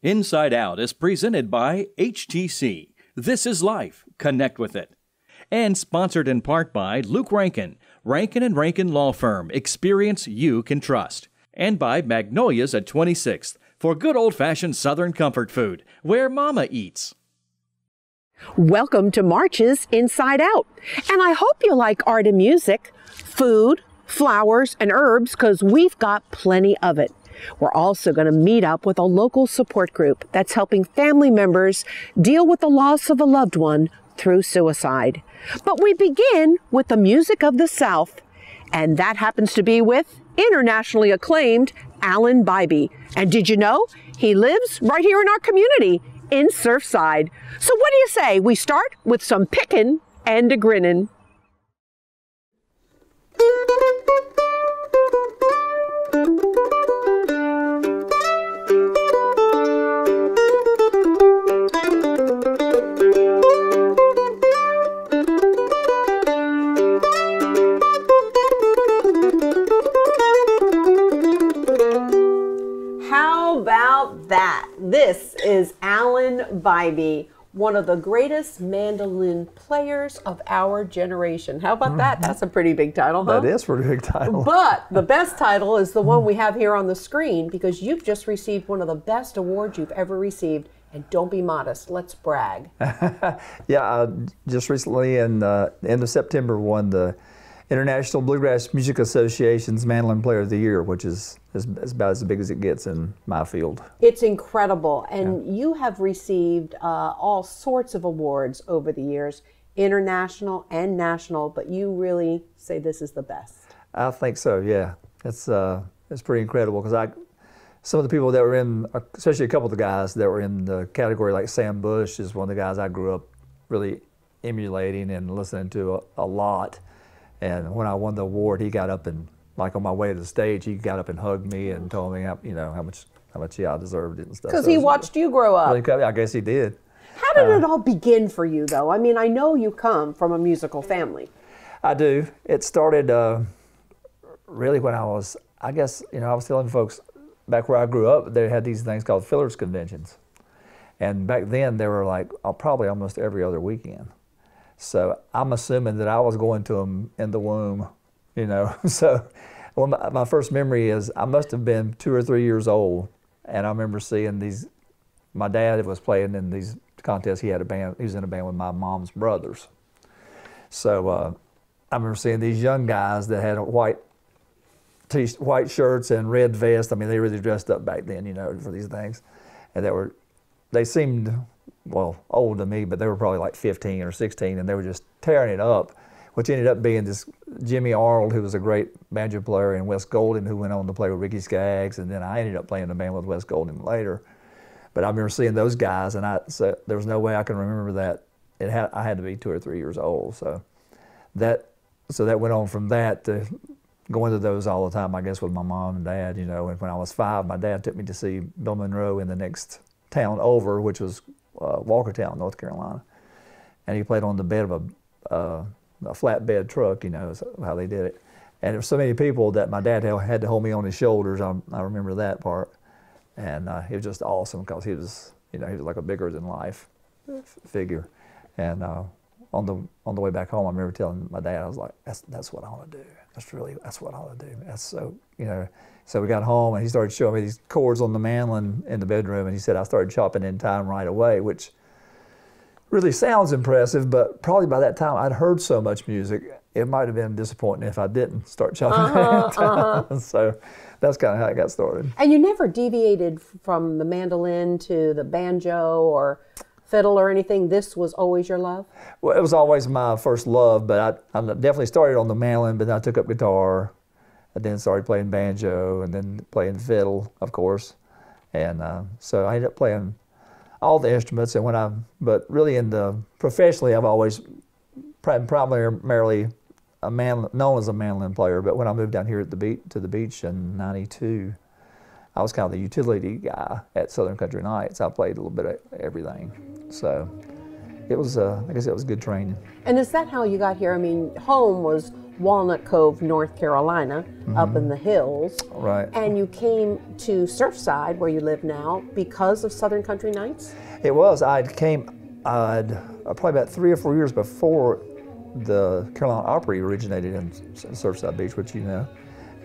Inside Out is presented by HTC. This is life. Connect with it. And sponsored in part by Luke Rankin, Rankin & Rankin Law Firm. Experience you can trust. And by Magnolia's at 26th for good old-fashioned Southern comfort food, where Mama eats. Welcome to March's Inside Out. And I hope you like art and music, food, flowers, and herbs, because we've got plenty of it. We're also going to meet up with a local support group that's helping family members deal with the loss of a loved one through suicide. But we begin with the music of the South, and that happens to be with internationally acclaimed Alan Bibey. And did you know he lives right here in our community in Surfside? So what do you say we start with some pickin' and a grinnin'? How about that? This is Alan Bibey, one of the greatest mandolin players of our generation. How about that? That's a pretty big title, huh? That is a pretty big title. But the best title is the one we have here on the screen, because you've just received one of the best awards you've ever received. And don't be modest, let's brag. Yeah, just recently in the end of September won the International Bluegrass Music Association's Mandolin Player of the Year, which is about as big as it gets in my field. It's incredible, and you have received all sorts of awards over the years, international and national, but you really say this is the best. I think so, yeah. It's pretty incredible, because some of the people that were in, especially a couple of the guys that were in the category, like Sam Bush is one of the guys I grew up really emulating and listening to a lot. And when I won the award, he got up and, like on my way to the stage, he got up and hugged me and told me, how much I deserved it and stuff. Because he watched you grow up. Really, I guess he did. How did it all begin for you, though? I mean, I know you come from a musical family. I do. It started really when I was telling folks back where I grew up, they had these things called fillers conventions. And back then, they were like probably almost every other weekend. So I'm assuming that I was going to them in the womb, So my first memory is I must have been 2 or 3 years old, and I remember seeing these. My dad was playing in these contests. He had a band. He was in a band with my mom's brothers. So I remember seeing these young guys that had white shirts and red vests. I mean, they really dressed up back then, for these things, and they seemed, well, old to me, but they were probably like 15 or 16, and they were just tearing it up, which ended up being this Jimmy Arnold, who was a great banjo player, and Wes Golden, who went on to play with Ricky Skaggs, and then I ended up playing in a band with Wes Golden later. But I remember seeing those guys, and so there was no way I can remember that. I had to be 2 or 3 years old, so that went on from that to going to those all the time, I guess, with my mom and dad. And when I was 5, my dad took me to see Bill Monroe in the next town over, which was Walkertown, North Carolina, and he played on the bed of a flatbed truck, is how they did it. And there were so many people that my dad had to hold me on his shoulders. I remember that part, and it was just awesome because he was like a bigger than life figure. And on the way back home, I remember telling my dad, I was like, that's what I want to do. That's what I want to do. That's so, So we got home, and he started showing me these chords on the mandolin in the bedroom, and he said I started chopping in time right away, which really sounds impressive, but probably by that time I'd heard so much music, it might have been disappointing if I didn't start chopping in time. So that's kind of how it got started. And you never deviated from the mandolin to the banjo or fiddle or anything? This was always your love? Well, it was always my first love, but I definitely started on the mandolin, but then I took up guitar. I then started playing banjo and then playing fiddle, of course. And so I ended up playing all the instruments. And but really professionally, I've always primarily known as a mandolin player. But when I moved down here to the beach in '92, I was kind of the utility guy at Southern Country Nights. I played a little bit of everything. So it was, I guess it was good training. And is that how you got here? I mean, home was Walnut Cove, North Carolina, up in the hills. Right. And you came to Surfside, where you live now, because of Southern Country Nights? It was. Probably about 3 or 4 years before the Carolina Opry originated in Surfside Beach, which you know.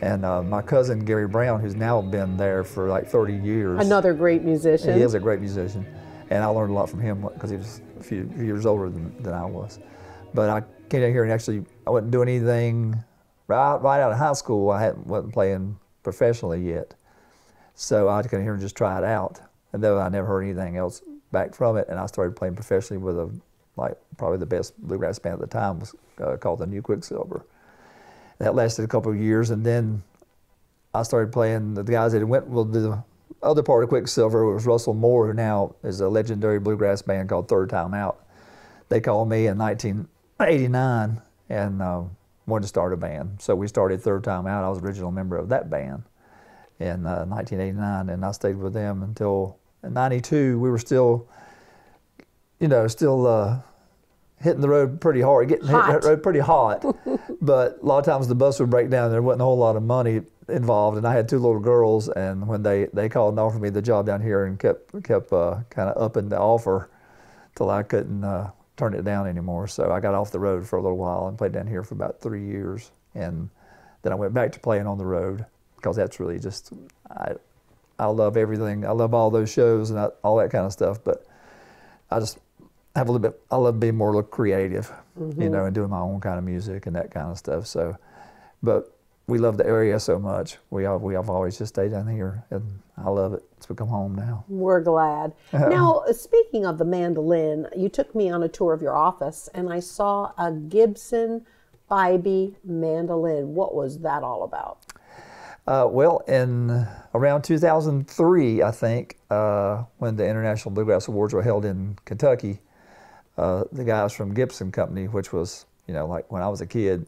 And my cousin Gary Brown, who's now been there for like 30 years. Another great musician. He is a great musician. And I learned a lot from him because he was a few years older than I was. But I came down here and actually, I wasn't doing anything right out of high school. I wasn't playing professionally yet. So I came here and just try it out. And though I never heard anything else back from it, and I started playing professionally with probably the best bluegrass band at the time was called the New Quicksilver. That lasted a couple of years, and then I started playing the guys that went with the other part of Quicksilver was Russell Moore, who now is a legendary bluegrass band called Third Time Out. They called me in 1989 and wanted to start a band. So we started Third Time Out. I was the original member of that band in 1989, and I stayed with them until in 92. We were still hitting the road pretty hard, getting hit the road pretty hot. But a lot of times the bus would break down. There wasn't a whole lot of money involved, and I had 2 little girls. And when they called and offered me the job down here, and kept kind of upping the offer till I couldn't turn it down anymore. So I got off the road for a little while and played down here for about 3 years, and then I went back to playing on the road because that's really just I love everything. I love all those shows and all that kind of stuff, but I just have a little bit, I love being more creative, and doing my own kind of music and that kind of stuff. So, but we love the area so much. We have always just stayed down here, and I love it. It's become home now. We're glad. Now, speaking of the mandolin, you took me on a tour of your office, and I saw a Gibson Bibey mandolin. What was that all about? Well, in around 2003, I think, when the International Bluegrass Awards were held in Kentucky, the guys from Gibson Company, which was, like when I was a kid,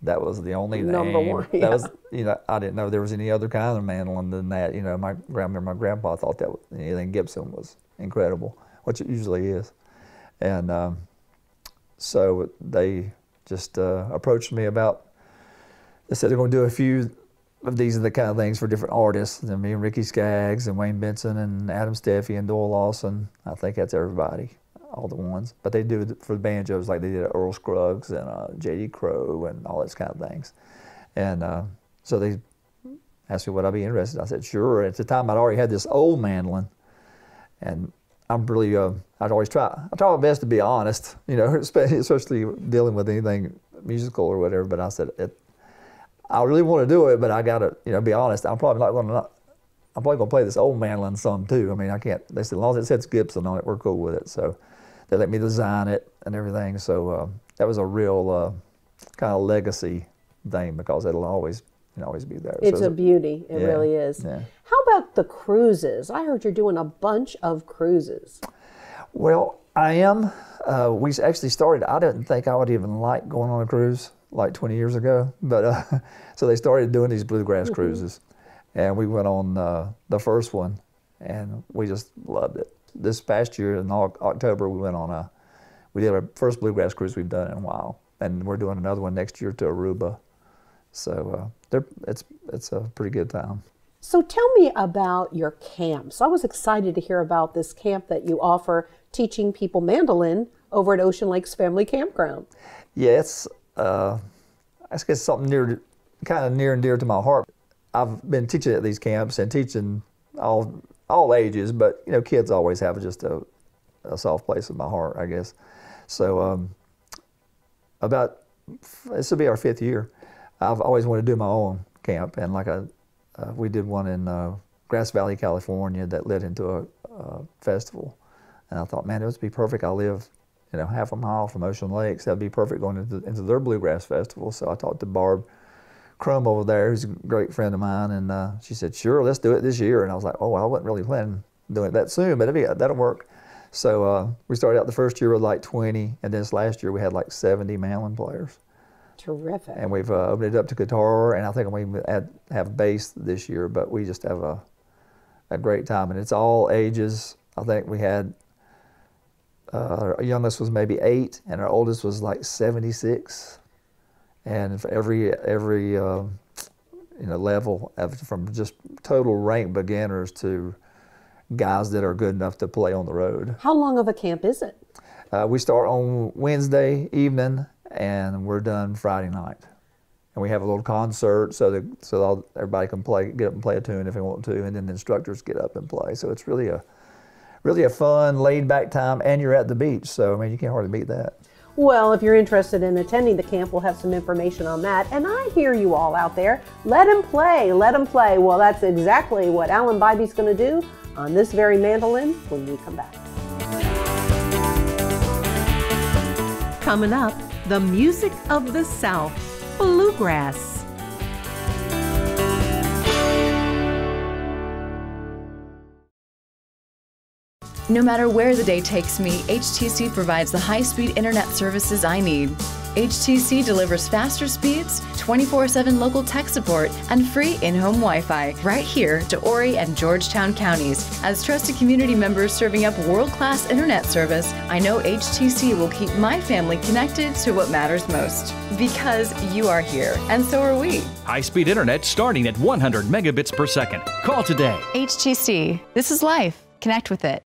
that was the only name. Number one. Yeah. That was, I didn't know there was any other kind of mandolin than that. My grandpa thought that anything Gibson was incredible, which it usually is. And so they just approached me they said they're going to do a few of these are the kind of things for different artists. And me and Ricky Skaggs and Wayne Benson and Adam Steffi and Doyle Lawson. I think that's everybody, all the ones. But they do it for the banjos like they did Earl Scruggs and J.D. Crowe and all those kind of things. And so they asked me would I be interested. I said sure. At the time I'd already had this old mandolin, and I'm really I try my best to be honest, especially dealing with anything musical or whatever. But I said I really want to do it, but I gotta, be honest. I'm probably gonna play this old mandolin some too. I mean, I can't. They said as long as it says Gibson on it, we're cool with it. So they let me design it and everything. So that was a real kind of legacy thing because it'll always be there. It's a beauty. It really is. Yeah. How about the cruises? I heard you're doing a bunch of cruises. Well, I am. We actually started. I didn't think I would even like going on a cruise like 20 years ago, but so they started doing these bluegrass cruises, and we went on the first one, and we just loved it. This past year in October, we did our first bluegrass cruise we've done in a while, and we're doing another one next year to Aruba. So it's a pretty good time. So tell me about your camps. I was excited to hear about this camp that you offer teaching people mandolin over at Ocean Lakes Family Campground. Yeah, it's I guess something kind of near and dear to my heart. I've been teaching at these camps and teaching all ages, but kids always have just a soft place in my heart, I guess. So this will be our 5th year. I've always wanted to do my own camp, and we did one in Grass Valley, California, that led into a festival, and I thought, man, it would be perfect. I live half a mile from Ocean Lakes. That'd be perfect going into their bluegrass festival. So I talked to Barb Crum over there, who's a great friend of mine, and she said, sure, let's do it this year. And I was like, oh, I wasn't really planning on doing it that soon, but that'll work. So we started out the first year with like 20, and then this last year we had like 70 mandolin players. Terrific. And we've opened it up to guitar, and I think we have bass this year, but we just have a great time, and it's all ages. I think we had our youngest was maybe 8, and our oldest was like 76. and for every level, from just total rank beginners to guys that are good enough to play on the road. How long of a camp is it? We start on Wednesday evening, and we're done Friday night. And we have a little concert so everybody can get up and play a tune if they want to, and then the instructors get up and play. So it's really a fun, laid-back time, and you're at the beach. So, I mean, you can't hardly beat that. Well, if you're interested in attending the camp, we'll have some information on that. And I hear you all out there. Let them play, let them play. Well, that's exactly what Alan Bibey's going to do on this very mandolin when we come back. Coming up, the music of the South, bluegrass. No matter where the day takes me, HTC provides the high-speed internet services I need. HTC delivers faster speeds, 24/7 local tech support, and free in-home Wi-Fi right here to Horry and Georgetown counties. As trusted community members serving up world-class internet service, I know HTC will keep my family connected to what matters most. Because you are here, and so are we. High-speed internet starting at 100 megabits per second. Call today. HTC. This is life. Connect with it.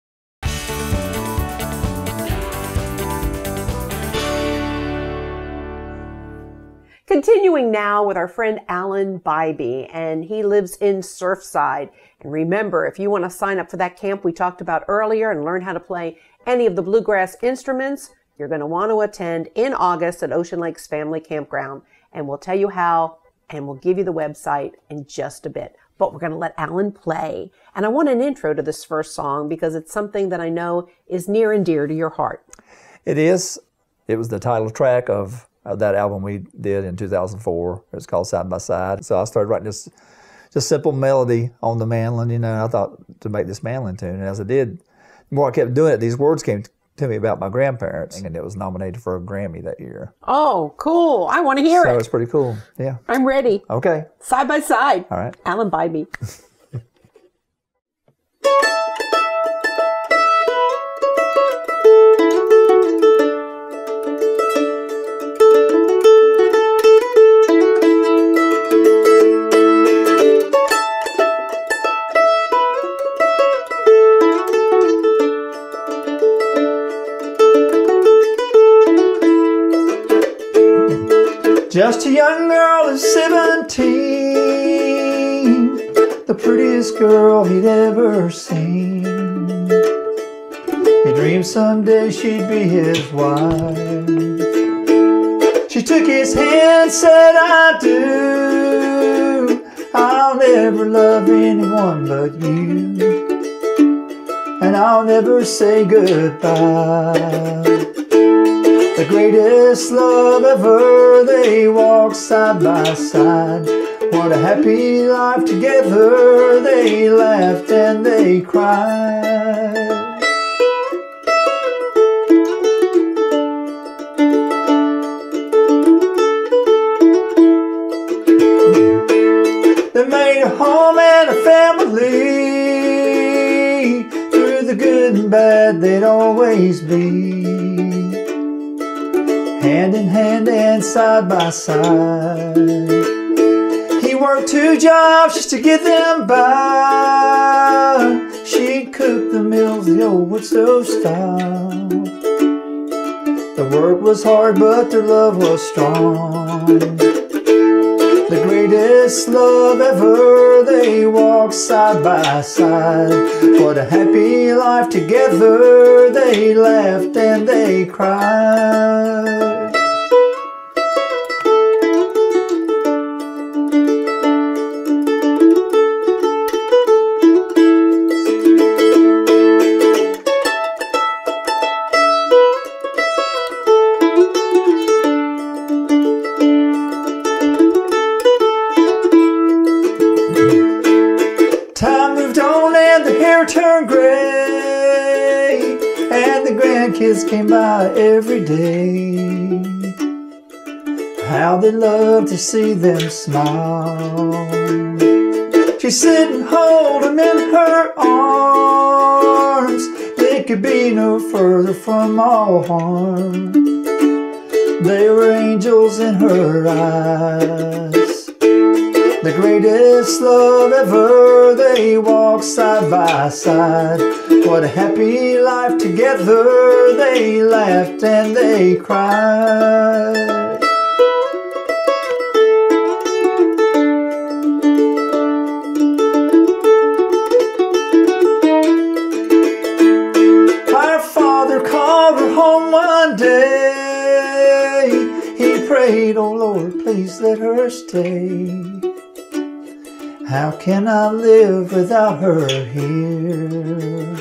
Continuing now with our friend Alan Bibey, and he lives in Surfside. And remember, if you want to sign up for that camp we talked about earlier and learn how to play any of the bluegrass instruments, you're going to want to attend in August at Ocean Lakes Family Campground. And we'll tell you how, and we'll give you the website in just a bit. But we're going to let Alan play. And I want an intro to this first song because it's something that I know is near and dear to your heart. It is. It was the title track of that album we did in 2004. It was called Side by Side. So I started writing this just simple melody on the mandolin, and I thought to make this mandolin tune. And as I did, the more I kept doing it, these words came to me about my grandparents, and it was nominated for a Grammy that year. Oh, cool. I want to hear it. So it's pretty cool. Yeah. I'm ready. Okay. Side by Side. All right. Alan Bibey. Just a young girl of 17, the prettiest girl he'd ever seen. He dreamed someday she'd be his wife. She took his hand, said, I do. I'll never love anyone but you, and I'll never say goodbye. The greatest love ever, they walked side by side. What a happy life together, they laughed and they cried. They made a home and a family. Through the good and bad, they'd always be. Hand in hand and side by side. He worked 2 jobs just to get them by. She'd cook the meals the old wood stove style. The work was hard, but their love was strong. The greatest love ever, they walked side by side. What a happy life together, they laughed and they cried. Turned gray, and the grandkids came by every day. How they loved to see them smile. She'd sit and hold them in her arms. They could be no further from all harm. They were angels in her eyes. The greatest love ever, they walked side by side. What a happy life together, they laughed and they cried. Our father called her home one day. He prayed, oh Lord, please let her stay. How can I live without her here?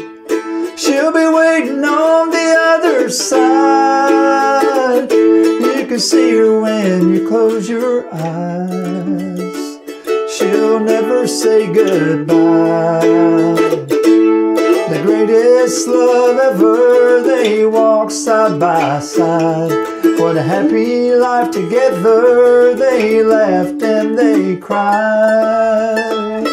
She'll be waiting on the other side. You can see her when you close your eyes. She'll never say goodbye. The greatest love ever, they walk side by side. What a happy life together, they laughed and they cried.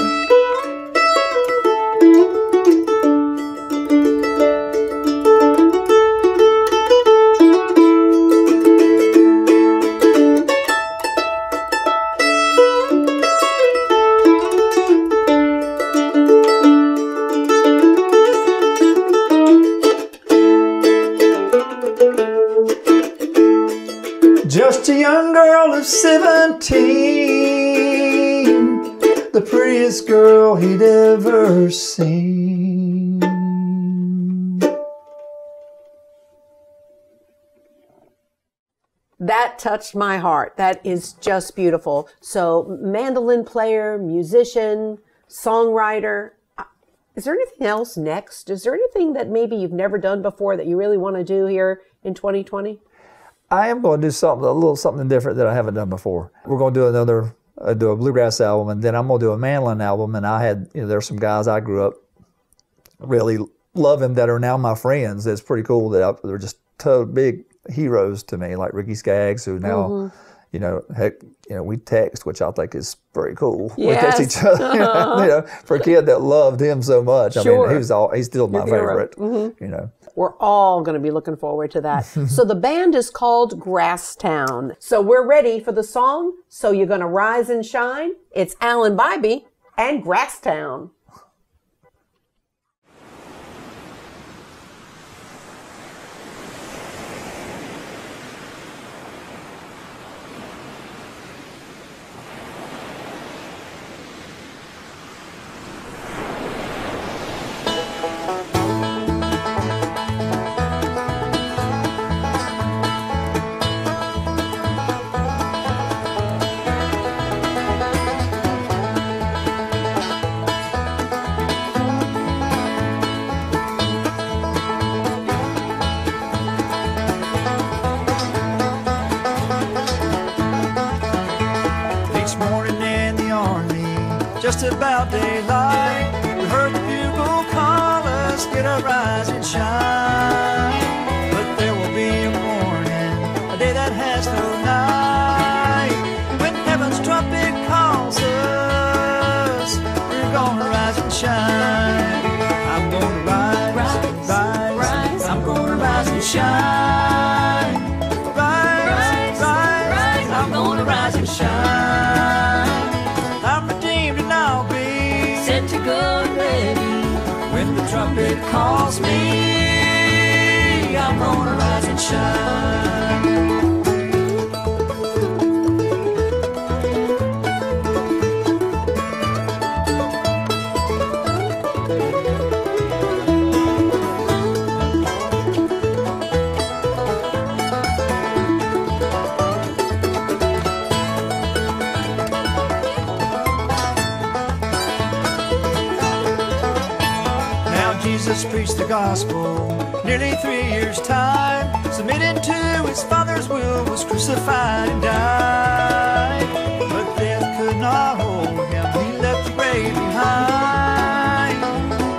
Just a young girl of 17, the prettiest girl he'd ever seen. That touched my heart. That is just beautiful. So, mandolin player, musician, songwriter. Is there anything else next? Is there anything that maybe you've never done before that you really want to do here in 2020? I am going to do something, a little something different that I haven't done before. We're going to do another, do a bluegrass album, and then I'm going to do a mandolin album. And I had, there's some guys I grew up really loving that are now my friends. It's pretty cool that they're just big heroes to me, like Ricky Skaggs, who now, heck, we text, which I think is very cool. Yes. We text each other, for a kid that loved him so much. Sure. I mean, he's still my favorite, We're all going to be looking forward to that. So the band is called Grasstown. So we're ready for the song, So You're Gonna Rise and Shine. It's Alan Bibey and Grasstown. Just about daylight, we heard the bugle call us, get a rise and shine. But there will be a morning, a day that has no night, when heaven's trumpet calls us, we're gonna rise and shine. I'm gonna rise, rise, I'm gonna rise and shine. Rise, I'm gonna rise and shine. To go and ready when the trumpet calls me, I'm gonna rise and shine. Jesus preached the gospel nearly 3 years' time, submitting to his Father's will, was crucified and died. But death could not hold him, he left the grave behind.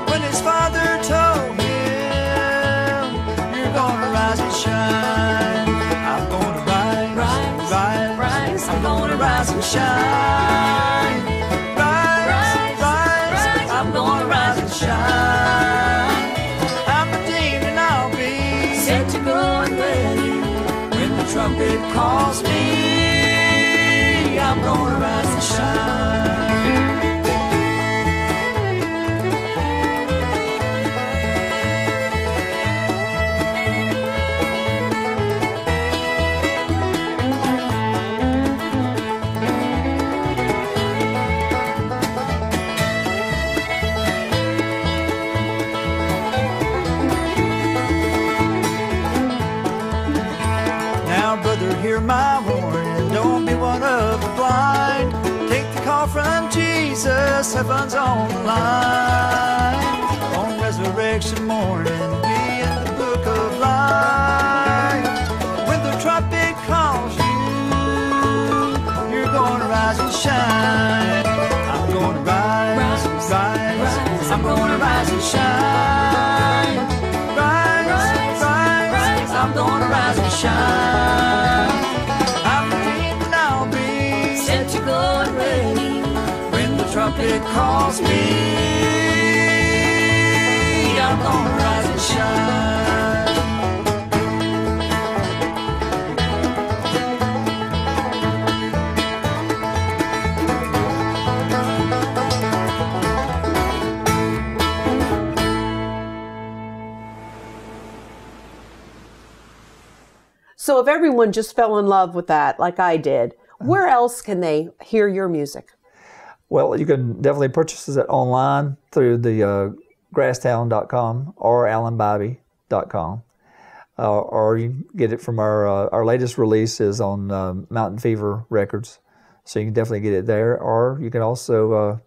When his Father told him, you're gonna rise and shine, I'm gonna rise, I'm gonna rise and shine. Rise, I'm gonna rise and shine. trumpet calls me, I'm gonna rise and shine. Hear my warning, don't be one of the blind. Take the call from Jesus, heaven's on the line. On resurrection morning, be in the book of life. When the trumpet calls you, you're gonna rise and shine. I'm gonna rise, rise, I'm gonna rise and shine. Rise, I'm gonna rise and shine. Trumpet calls me, I'm gonna rise and shine. So if everyone just fell in love with that, like I did, where else can they hear your music? Well, you can definitely purchase it online through the grasstown.com or allenbibey.com. Or you can get it from our latest release is on Mountain Fever Records. So you can definitely get it there. Or you can also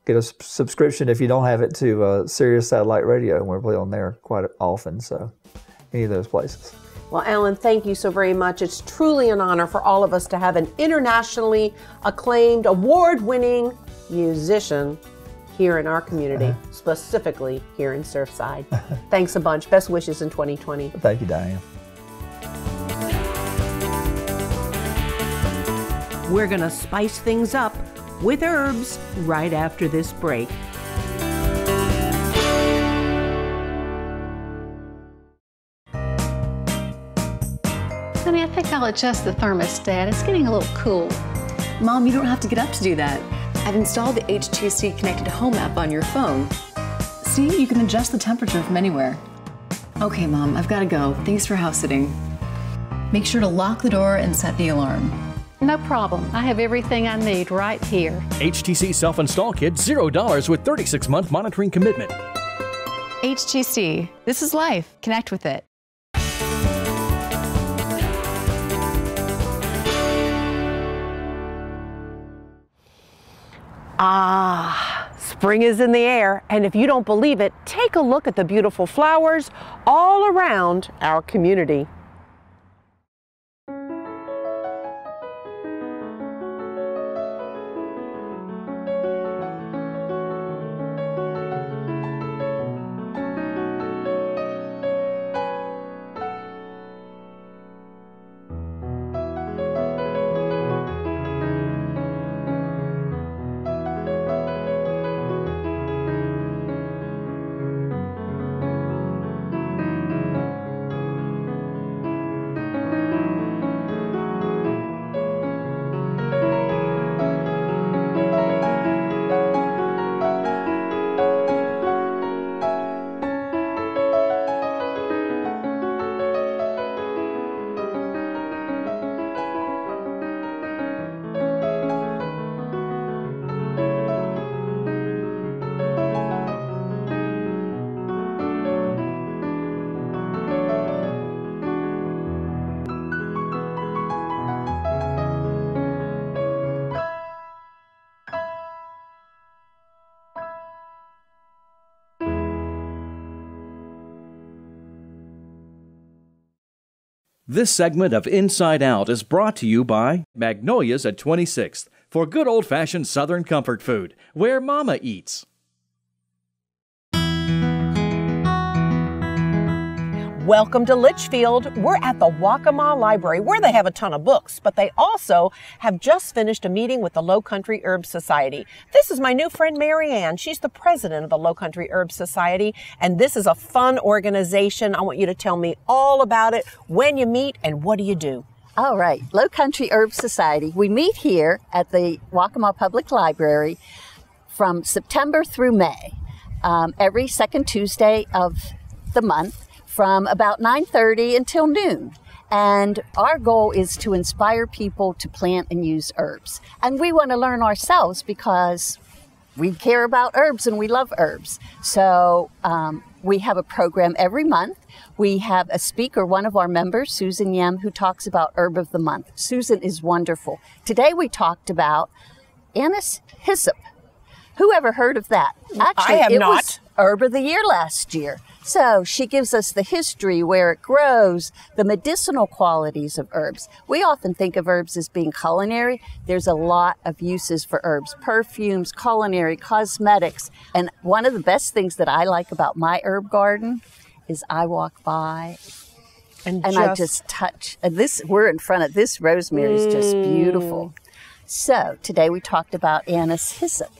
get a subscription if you don't have it to Sirius Satellite Radio. And we're playing on there quite often, so any of those places. Well, Alan, thank you so very much. It's truly an honor for all of us to have an internationally acclaimed, award-winning musician here in our community, specifically here in Surfside. Thanks a bunch. Best wishes in 2020. Thank you, Diane. We're going to spice things up with herbs right after this break. Honey, I think I'll adjust the thermostat. It's getting a little cool. Mom, you don't have to get up to do that. I've installed the HTC Connected Home app on your phone. See, you can adjust the temperature from anywhere. Okay, Mom, I've got to go. Thanks for house sitting. Make sure to lock the door and set the alarm. No problem. I have everything I need right here. HTC Self-Install Kit, $0 with 36-month monitoring commitment. HTC, this is life. Connect with it. Ah, spring is in the air, and if you don't believe it, take a look at the beautiful flowers all around our community. This segment of Inside Out is brought to you by Magnolia's at 26th for good old-fashioned Southern comfort food, where Mama eats. Welcome to Litchfield. We're at the Waccamaw Library, where they have a ton of books, but they also have just finished a meeting with the Low Country Herb Society. This is my new friend, Mary Ann. She's the president of the Low Country Herb Society, and this is a fun organization. I want you to tell me all about it, when you meet, and what do you do? All right, Low Country Herb Society. We meet here at the Waccamaw Public Library from September through May, every second Tuesday of the month from about 9:30 until noon. And our goal is to inspire people to plant and use herbs. And we want to learn ourselves because we care about herbs and we love herbs. So we have a program every month. We have a speaker, one of our members, Susan Yem, who talks about Herb of the Month. Susan is wonderful. Today we talked about anise hyssop. Who ever heard of that? Actually, I have it not. was Herb of the Year last year. So she gives us the history, where it grows, the medicinal qualities of herbs. We often think of herbs as being culinary. There's a lot of uses for herbs: perfumes, culinary, cosmetics. And one of the best things that I like about my herb garden is I walk by and I just touch. And we're in front of this rosemary is just beautiful. So today we talked about anise hyssop.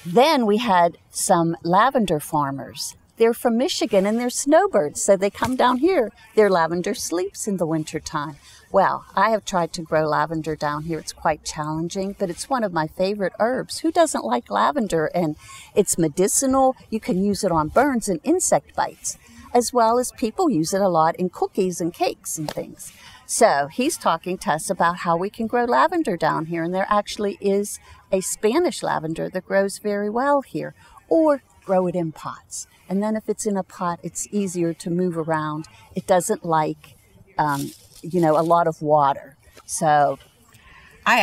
Then we had some lavender farmers. They're from Michigan and they're snowbirds, so they come down here. Their lavender sleeps in the wintertime. Well, I have tried to grow lavender down here. It's quite challenging, but it's one of my favorite herbs. Who doesn't like lavender? And it's medicinal. You can use it on burns and insect bites, as well as people use it a lot in cookies and cakes and things. So he's talking to us about how we can grow lavender down here, and there actually is a Spanish lavender that grows very well here, or grow it in pots. And then if it's in a pot, it's easier to move around. It doesn't like, a lot of water. So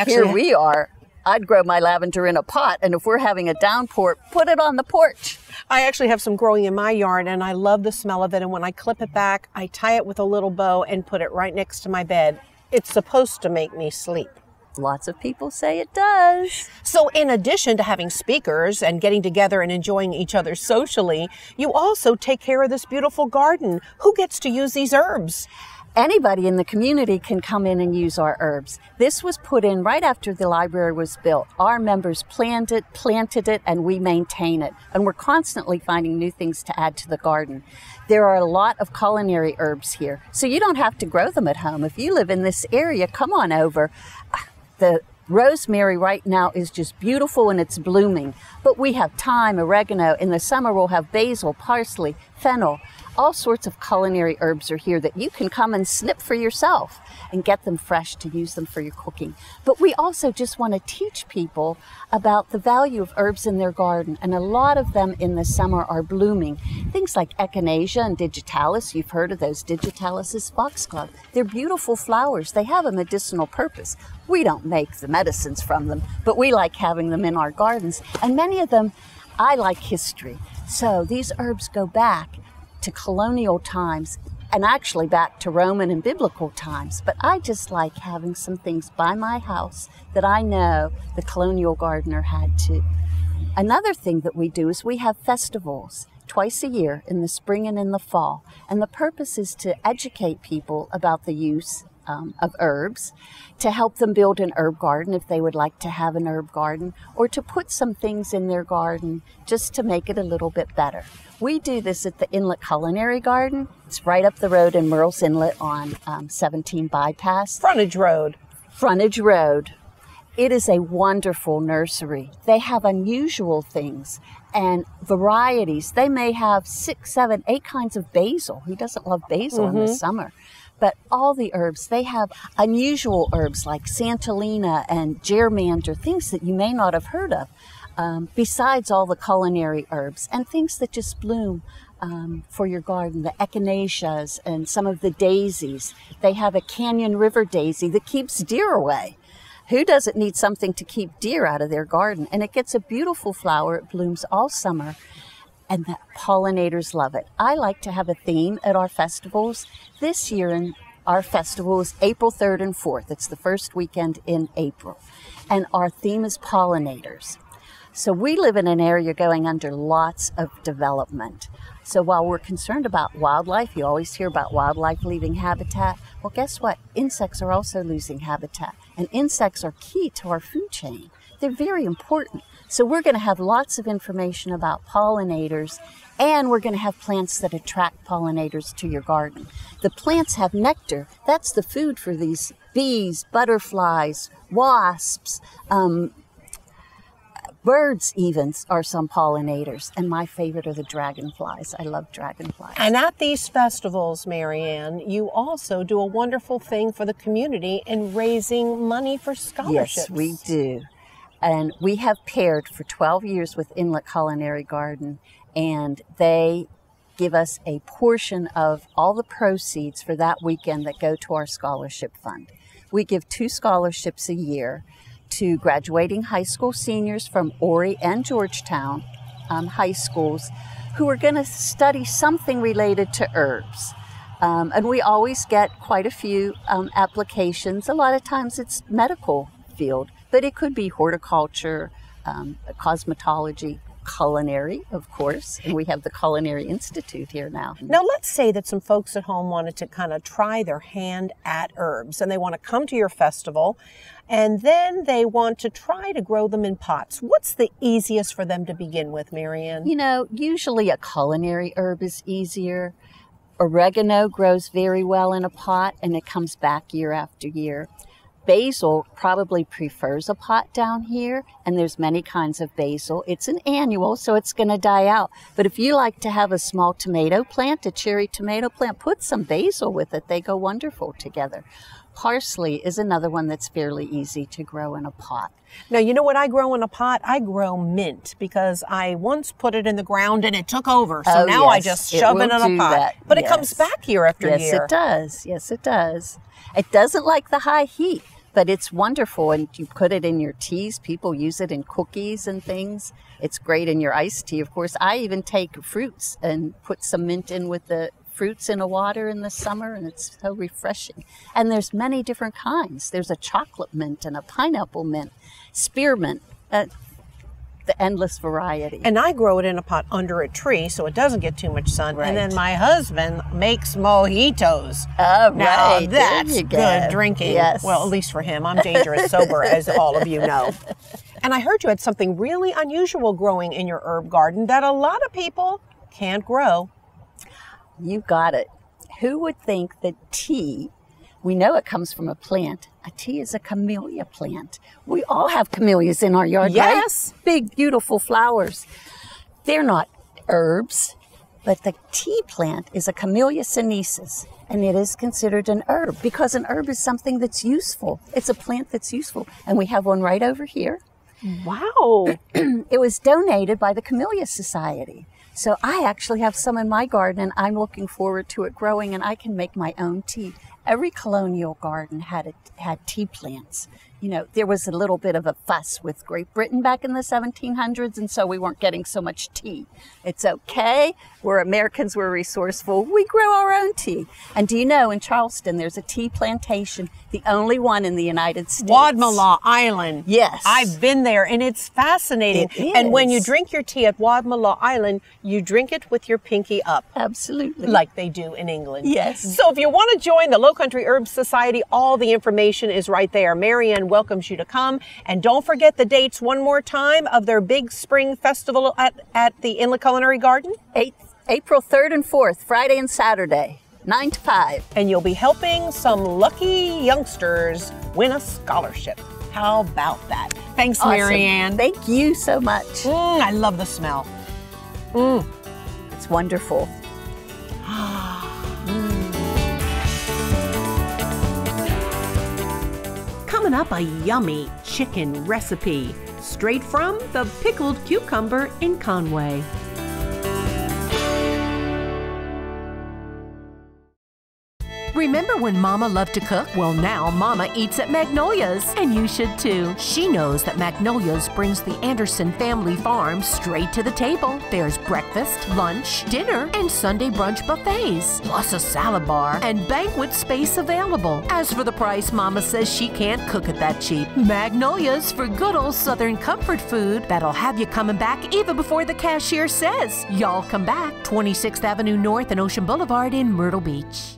here we are. I'd grow my lavender in a pot, and if we're having a downpour, put it on the porch. I actually have some growing in my yard, and I love the smell of it. And when I clip it back, I tie it with a little bow and put it right next to my bed. It's supposed to make me sleep. Lots of people say it does. So in addition to having speakers and getting together and enjoying each other socially, you also take care of this beautiful garden. Who gets to use these herbs? Anybody in the community can come in and use our herbs. This was put in right after the library was built. Our members planted it, and we maintain it. And we're constantly finding new things to add to the garden. There are a lot of culinary herbs here, so you don't have to grow them at home. If you live in this area, come on over. The rosemary right now is just beautiful and it's blooming. But we have thyme, oregano. In the summer, we'll have basil, parsley, fennel. All sorts of culinary herbs are here that you can come and snip for yourself and get them fresh to use them for your cooking. But we also just want to teach people about the value of herbs in their garden. And a lot of them in the summer are blooming. Things like echinacea and digitalis. You've heard of those. Digitalis is foxglove. They're beautiful flowers. They have a medicinal purpose. We don't make the medicines from them, but we like having them in our gardens. And many of them, I like history. So these herbs go back to colonial times and actually back to Roman and biblical times. But I just like having some things by my house that I know the colonial gardener had too. Another thing that we do is we have festivals twice a year in the spring and in the fall. And the purpose is to educate people about the use of herbs, to help them build an herb garden if they would like to have an herb garden, or to put some things in their garden just to make it a little bit better. We do this at the Inlet Culinary Garden. It's right up the road in Merle's Inlet on 17 Bypass. Frontage Road. Frontage Road. It is a wonderful nursery. They have unusual things and varieties. They may have 6, 7, 8 kinds of basil. Who doesn't love basil in the summer? But all the herbs, they have unusual herbs like Santolina and germander, things that you may not have heard of, besides all the culinary herbs and things that just bloom for your garden, the echinaceas and some of the daisies. They have a Canyon River daisy that keeps deer away. Who doesn't need something to keep deer out of their garden? And it gets a beautiful flower. It blooms all summer. And the pollinators love it. I like to have a theme at our festivals. This year, our festival is April 3rd and 4th. It's the first weekend in April. And our theme is pollinators. So we live in an area going under lots of development. So while we're concerned about wildlife, you always hear about wildlife leaving habitat. Well, guess what? Insects are also losing habitat. And insects are key to our food chain. they're very important. So we're going to have lots of information about pollinators, and we're going to have plants that attract pollinators to your garden. The plants have nectar. That's the food for these bees, butterflies, wasps, birds even are some pollinators. And my favorite are the dragonflies. I love dragonflies. And at these festivals, Marianne, you also do a wonderful thing for the community in raising money for scholarships. Yes, we do. And we have paired for 12 years with Inlet Culinary Garden, and they give us a portion of all the proceeds for that weekend that go to our scholarship fund. We give 2 scholarships a year to graduating high school seniors from Horry and Georgetown high schools who are going to study something related to herbs. And we always get quite a few applications. A lot of times it's medical field, but it could be horticulture, cosmetology, culinary, of course, and we have the Culinary Institute here now. Now, let's say that some folks at home wanted to kind of try their hand at herbs, and they want to come to your festival, and then they want to try to grow them in pots. What's the easiest for them to begin with, Marianne? You know, usually a culinary herb is easier. Oregano grows very well in a pot, and it comes back year after year. Basil probably prefers a pot down here, and there's many kinds of basil. It's an annual, so it's going to die out. But if you like to have a small tomato plant, a cherry tomato plant, put some basil with it. They go wonderful together. Parsley is another one that's fairly easy to grow in a pot. Now, you know what I grow in a pot? I grow mint because I once put it in the ground and it took over. So now I just shove it in a pot. But it comes back year after year. Yes, it does. Yes, it does. It doesn't like the high heat, but it's wonderful. And you put it in your teas. People use it in cookies and things. It's great in your iced tea, of course. I even take fruits and put some mint in with the fruits in a water in the summer, and it's so refreshing. And there's many different kinds. There's a chocolate mint and a pineapple mint, spearmint, the endless variety. And I grow it in a pot under a tree so it doesn't get too much sun. Right. And then my husband makes mojitos. Oh, now, right. that's good drinking. Yes. Well, at least for him. I'm dangerous sober, as all of you know. And I heard you had something really unusual growing in your herb garden that a lot of people can't grow. You got it. Who would think that tea, we know it comes from a plant. A tea is a camellia plant. We all have camellias in our yard, yes. Right? Big, beautiful flowers. They're not herbs, but the tea plant is a Camellia sinensis, and it is considered an herb because an herb is something that's useful. It's a plant that's useful, and we have one right over here. Wow. It was donated by the Camellia Society. So I actually have some in my garden, and I'm looking forward to it growing, and I can make my own tea. Every colonial garden had tea plants. You know, there was a little bit of a fuss with Great Britain back in the 1700s, and so we weren't getting so much tea. It's okay. We're Americans, we're resourceful. We grow our own tea. And do you know, in Charleston, there's a tea plantation, the only one in the United States. Waccamaw Island. Yes. I've been there, and it's fascinating. It is. And when you drink your tea at Waccamaw Island, you drink it with your pinky up. Absolutely. Like they do in England. Yes. So if you want to join the Low Country Herb Society, all the information is right there. Marianne welcomes you to come. And don't forget the dates one more time of their big spring festival at the Inlet Culinary Garden. April 3rd and 4th, Friday and Saturday, 9 to 5. And you'll be helping some lucky youngsters win a scholarship. How about that? Thanks, Awesome. Marianne. Thank you so much. I love the smell. It's wonderful. Coming up, a yummy chicken recipe straight from the Pickled Cucumber in Conway. Remember when Mama loved to cook? Well, now Mama eats at Magnolia's, and you should too. She knows that Magnolia's brings the Anderson family farm straight to the table. There's breakfast, lunch, dinner, and Sunday brunch buffets, plus a salad bar and banquet space available. As for the price, Mama says she can't cook it that cheap. Magnolia's for good old Southern comfort food that'll have you coming back even before the cashier says. Y'all come back, 26th Avenue North and Ocean Boulevard in Myrtle Beach.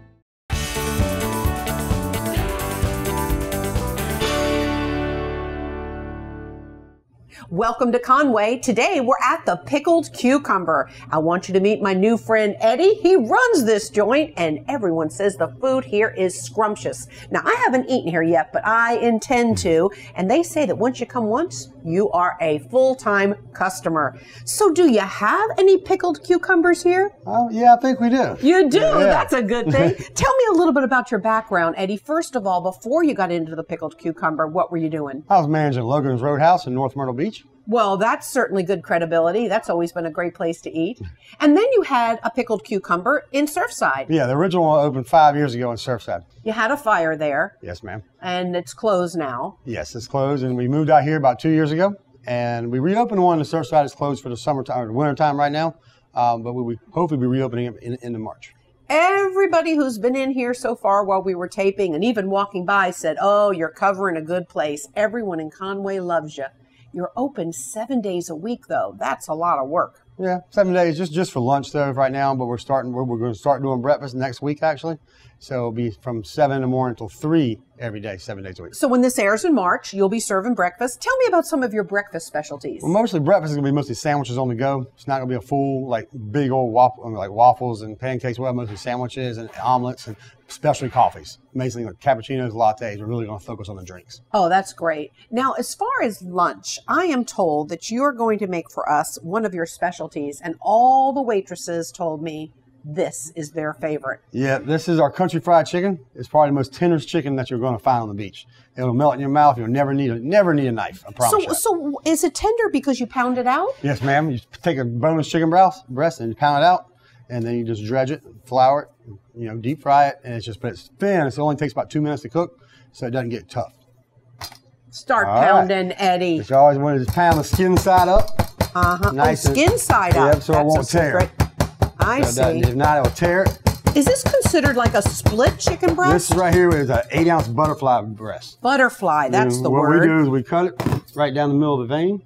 Welcome to Conway. Today we're at the Pickled Cucumber. I want you to meet my new friend Eddie. He runs this joint and everyone says the food here is scrumptious. Now I haven't eaten here yet, but I intend to. And they say that once you come once, you are a full-time customer. So do you have any pickled cucumbers here? Oh, yeah, I think we do. You do? Yeah. That's a good thing. Tell me a little bit about your background, Eddie. First of all, before you got into the pickled cucumber, what were you doing? I was managing Logan's Roadhouse in North Myrtle Beach. Well, that's certainly good credibility. That's always been a great place to eat. And then you had a pickled cucumber in Surfside. Yeah, the original one opened 5 years ago in Surfside. You had a fire there. Yes, ma'am. And it's closed now. Yes, it's closed, and we moved out here about 2 years ago. And we reopened one in Surfside. It's closed for the summertime or the winter time right now. But we hopefully be reopening it in March. Everybody who's been in here so far while we were taping and even walking by said, oh, you're covering a good place. Everyone in Conway loves you. You're open 7 days a week, though. That's a lot of work. Yeah, 7 days just for lunch though right now. But we're going to start doing breakfast next week actually. So it'll be from 7 in the morning until 3 every day, 7 days a week. So when this airs in March, you'll be serving breakfast. Tell me about some of your breakfast specialties. Well, mostly breakfast is going to be mostly sandwiches on the go. It's not going to be a full, like, big old waffles and pancakes. We'll have mostly sandwiches and omelets and specialty coffees. Basically, like cappuccinos, lattes. We're really going to focus on the drinks. Oh, that's great. Now, as far as lunch, I am told that you're going to make for us one of your specialties, and all the waitresses told me this is their favorite. Yeah, this is our country fried chicken. It's probably the most tenderest chicken that you're going to find on the beach. It'll melt in your mouth. You'll never need a knife. I promise you. So is it tender because you pound it out? Yes, ma'am. You take a boneless chicken breast and you pound it out, and then you just dredge it, flour it, deep fry it, and but it's thin. It only takes about 2 minutes to cook, so it doesn't get tough. Start pounding, Eddie. But you always want to just pound the skin side up. Nice skin side up. Yep, so it won't tear. I see. If not, it will tear it. Is this considered like a split chicken breast? This right here is an 8-ounce butterfly breast. Butterfly, that's the word. What we do is we cut it right down the middle of the vein,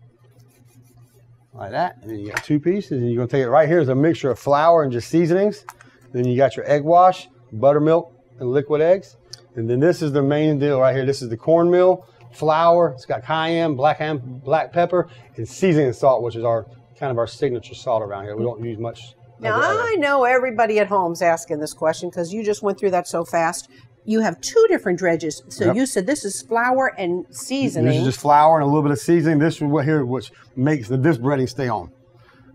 like that. And then you got 2 pieces, and you're going to take it right here is a mixture of flour and just seasonings. Then you got your egg wash, buttermilk, and liquid eggs. And then this is the main deal right here. This is the cornmeal, flour. It's got cayenne, black pepper, and seasoning salt, which is kind of our signature salt around here. We don't use much. Now, I know everybody at home's asking this question because you just went through that so fast. You have 2 different dredges. So you said this is flour and seasoning. This is just flour and a little bit of seasoning. This is which makes this breading stay on.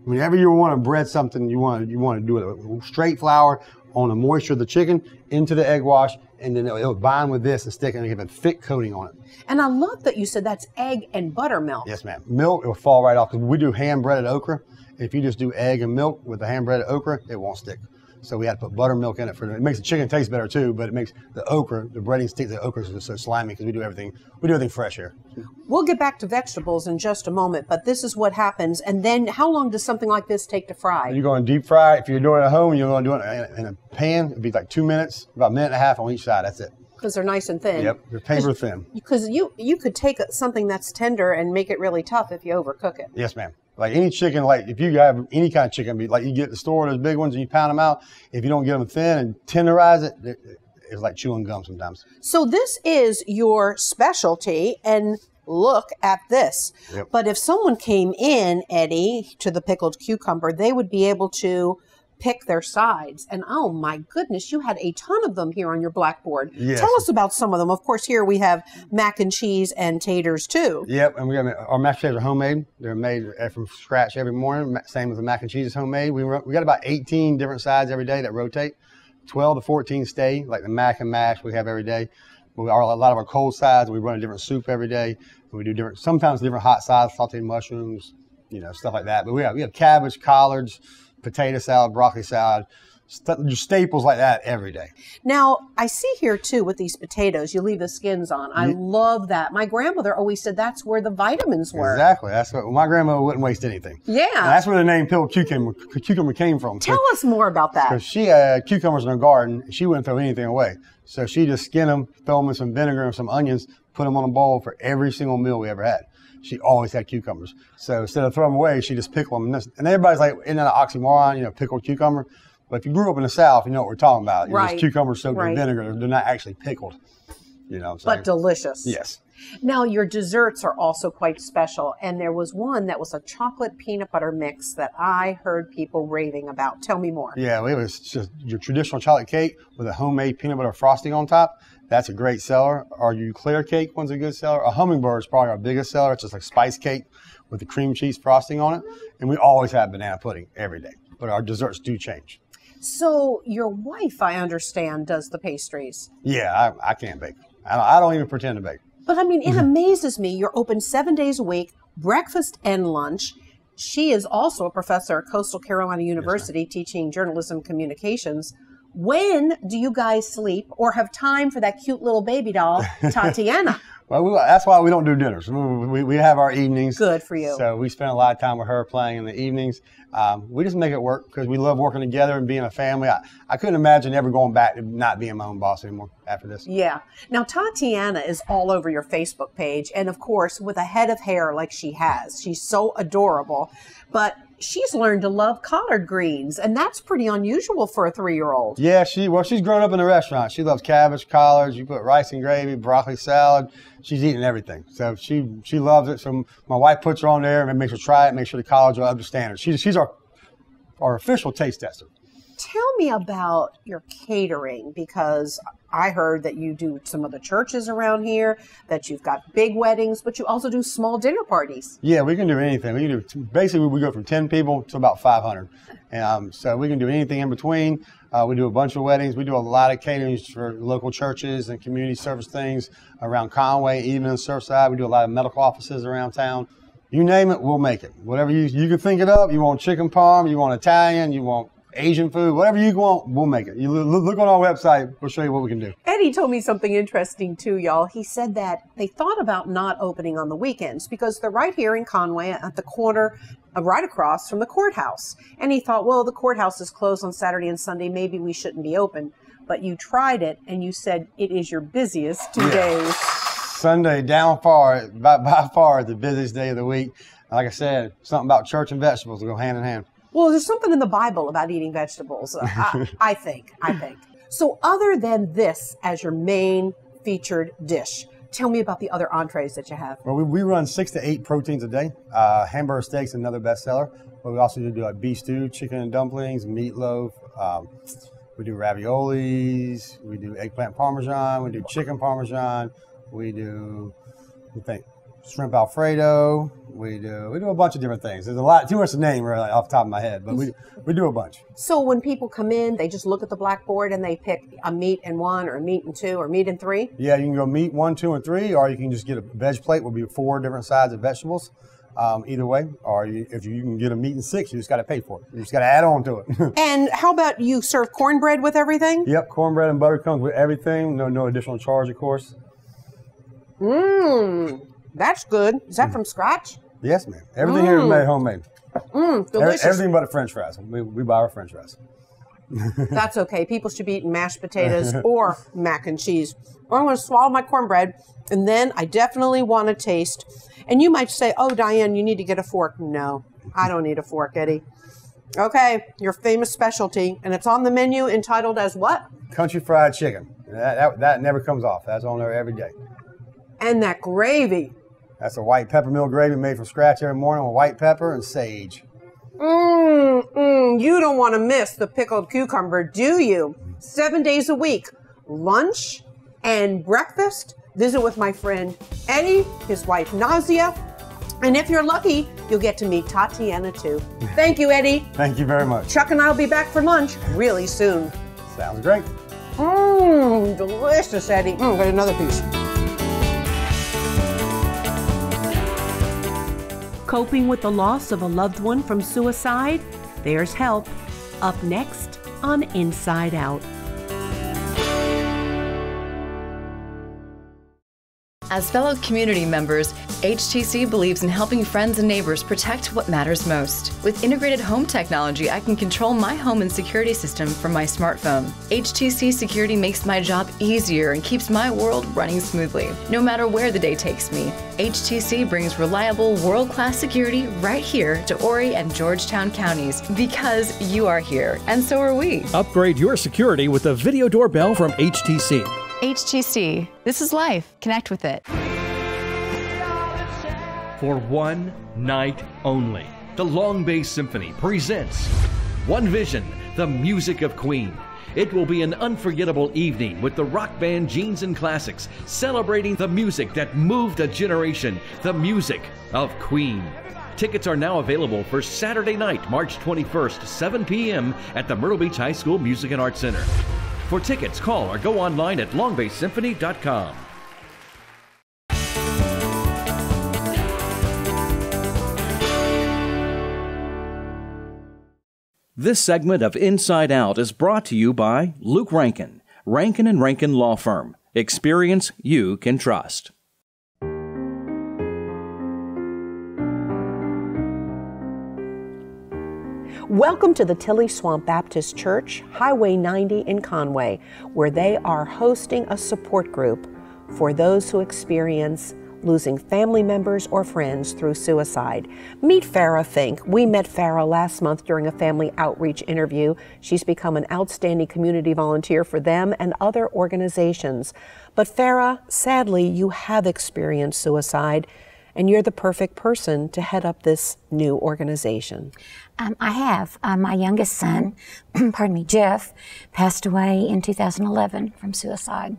Whenever you want to bread something, you want to do it with straight flour on the moisture of the chicken into the egg wash, and then it'll bind with this and stick and give a thick coating on it. And I love that you said that's egg and buttermilk. Yes, ma'am. Milk, it will fall right off because we do hand-breaded okra. If you just do egg and milk with the hand-breaded okra, it won't stick. So we had to put buttermilk in it. It makes the chicken taste better too, but it makes the okra, the breading stick, the okra is so slimy because we do everything fresh here. We'll get back to vegetables in just a moment, but this is what happens. And then how long does something like this take to fry? You're going to deep fry it. If you're doing it at home, you're going to do it in a pan. It'd be like 2 minutes, about 1.5 minutes on each side. That's it. Because they're nice and thin. Yep, they're paper thin. Because you could take something that's tender and make it really tough if you overcook it. Yes, ma'am. Like any chicken, like if you have any kind of chicken, like you get at the store, those big ones, and you pound them out. If you don't get them thin and tenderize it, it's like chewing gum sometimes. So this is your specialty, and look at this. Yep. But if someone came in, Eddie, to the pickled cucumber, they would be able to pick their sides. And oh my goodness, you had a ton of them here on your blackboard. Yes. Tell us about some of them. Of course, here we have mac and cheese and taters too. Yep, and our mashed potatoes are homemade. They're made from scratch every morning. Same as the mac and cheese is homemade. We got about 18 different sides every day that rotate. 12 to 14 stay, like the mac and mash we have every day. A lot of our cold sides, we run a different soup every day. We do sometimes different hot sides, sauteed mushrooms, stuff like that. But we have cabbage, collards, potato salad, broccoli salad, just staples like that every day. Now, I see here too with these potatoes, you leave the skins on. I love that. My grandmother always said that's where the vitamins were. Exactly. That's what my grandmother wouldn't waste anything. Yeah. And that's where the name Pickled Cucumber came from. Tell us more about that. Because she had cucumbers in her garden. She wouldn't throw anything away. So she just skinned them, throw them in some vinegar and some onions, put them on a bowl for every single meal we ever had. She always had cucumbers. So instead of throwing them away, she just pickled them. And everybody's like, isn't that an oxymoron, pickled cucumber? But if you grew up in the South, you know what we're talking about. Right. Just cucumbers soaked in vinegar. They're not actually pickled. So, but delicious. Yes. Now, your desserts are also quite special, and there was one that was a chocolate peanut butter mix that I heard people raving about. Tell me more. Yeah, it was just your traditional chocolate cake with a homemade peanut butter frosting on top. That's a great seller. Our eclair cake one's a good seller. A hummingbird is probably our biggest seller. It's just like spice cake with the cream cheese frosting on it. And we always have banana pudding every day, but our desserts do change. So your wife, I understand, does the pastries. Yeah, I can't bake. I don't even pretend to bake. But I mean, it amazes me. You're open 7 days a week, breakfast and lunch. She is also a professor at Coastal Carolina University teaching journalism communications. When do you guys sleep or have time for that cute little baby doll, Tatiana? Well, that's why we don't do dinners. We have our evenings. Good for you. So we spend a lot of time with her playing in the evenings. We just make it work because we love working together and being a family. I couldn't imagine ever going back to not being my own boss anymore after this. Yeah. Now, Tatiana is all over your Facebook page. And of course, with a head of hair like she has, she's so adorable. But she's learned to love collard greens, and that's pretty unusual for a 3-year-old. Yeah, she's grown up in the restaurant. She loves cabbage, collards. You put rice and gravy, broccoli salad. She's eating everything. So she loves it. So my wife puts her on there and makes her try it, make sure the collards are up to standard. She's our official taste tester. Tell me about your catering, because I heard that you do some of the churches around here, that you've got big weddings, but you also do small dinner parties. Yeah, we can do anything. We can do, basically, we go from 10 people to about 500. And so we can do anything in between. We do a bunch of weddings. We do a lot of catering for local churches and community service things around Conway, even in Surfside. We do a lot of medical offices around town. You name it, we'll make it. Whatever you can think it up. You want chicken parm, you want Italian, you want Asian food, whatever you want, we'll make it. You look on our website, we'll show you what we can do. Eddie told me something interesting too, y'all. He said that they thought about not opening on the weekends because they're right here in Conway at the corner, right across from the courthouse. And he thought, well, the courthouse is closed on Saturday and Sunday. Maybe we shouldn't be open. But you tried it and you said it is your busiest 2 days. Sunday, by far the busiest day of the week. Like I said, something about church and vegetables will go hand in hand. Well, there's something in the Bible about eating vegetables, I think. So other than this as your main featured dish, tell me about the other entrees that you have. Well, we run 6 to 8 proteins a day. Hamburger steak's another bestseller. But we also do beef stew, chicken and dumplings, meatloaf. We do raviolis. We do eggplant parmesan. We do chicken parmesan. We do, shrimp Alfredo. We do a bunch of different things. There's a lot, too much to name really off the top of my head, but we do a bunch. So when people come in, they just look at the blackboard and they pick a meat and 1 or a meat and 2 or meat and 3? Yeah, you can go meat 1, 2, and 3, or you can just get a veg plate. Will be 4 different sides of vegetables. Either way, or if you can get a meat and 6, you just got to pay for it. You just got to add on to it. And how about you serve cornbread with everything? Yep, cornbread and butter comes with everything. No additional charge, of course. That's good. Is that from scratch? Yes, ma'am. Everything here is made homemade. Delicious. Everything but French fries. We buy our French fries. That's okay. People should be eating mashed potatoes or mac and cheese. Or I'm going to swallow my cornbread, and then I definitely want to taste. And you might say, oh, Diane, you need to get a fork. No, I don't need a fork, Eddie. Okay, your famous specialty, and it's on the menu entitled as what? Country fried chicken. That never comes off. That's on there every day. And that gravy. That's a white peppermill gravy made from scratch every morning with white pepper and sage. You don't want to miss the pickled cucumber, do you? 7 days a week, lunch and breakfast. Visit with my friend Eddie, his wife Nazia, and if you're lucky, you'll get to meet Tatiana too. Thank you, Eddie. Thank you very much. Chuck and I will be back for lunch really soon. Sounds great. Delicious, Eddie. Got another piece. Coping with the loss of a loved one from suicide? There's help. Up next on Inside Out. As fellow community members, HTC believes in helping friends and neighbors protect what matters most. With integrated home technology, I can control my home and security system from my smartphone. HTC Security makes my job easier and keeps my world running smoothly. No matter where the day takes me, HTC brings reliable, world-class security right here to Horry and Georgetown counties because you are here, and so are we. Upgrade your security with a video doorbell from HTC. HTC. This is life. Connect with it. for one night only. The Long Bay Symphony presents One Vision, the music of Queen. It will be an unforgettable evening with the rock band Genes and Classics, celebrating the music that moved a generation, the music of Queen. Tickets are now available for Saturday night, March 21st, 7 p.m. at the Myrtle Beach High School Music and Arts Center. For tickets, call or go online at longbaysymphony.com. This segment of Inside Out is brought to you by Luke Rankin, Rankin & Rankin Law Firm. Experience you can trust. Welcome to the Tilly Swamp Baptist Church, Highway 90 in Conway, where they are hosting a support group for those who experience losing family members or friends through suicide. Meet Farrah Fink. We met Farrah last month during a family outreach interview. She's become an outstanding community volunteer for them and other organizations. But Farrah, sadly, you have experienced suicide, and you're the perfect person to head up this new organization. I have. My youngest son, pardon me, Jeff, passed away in 2011 from suicide.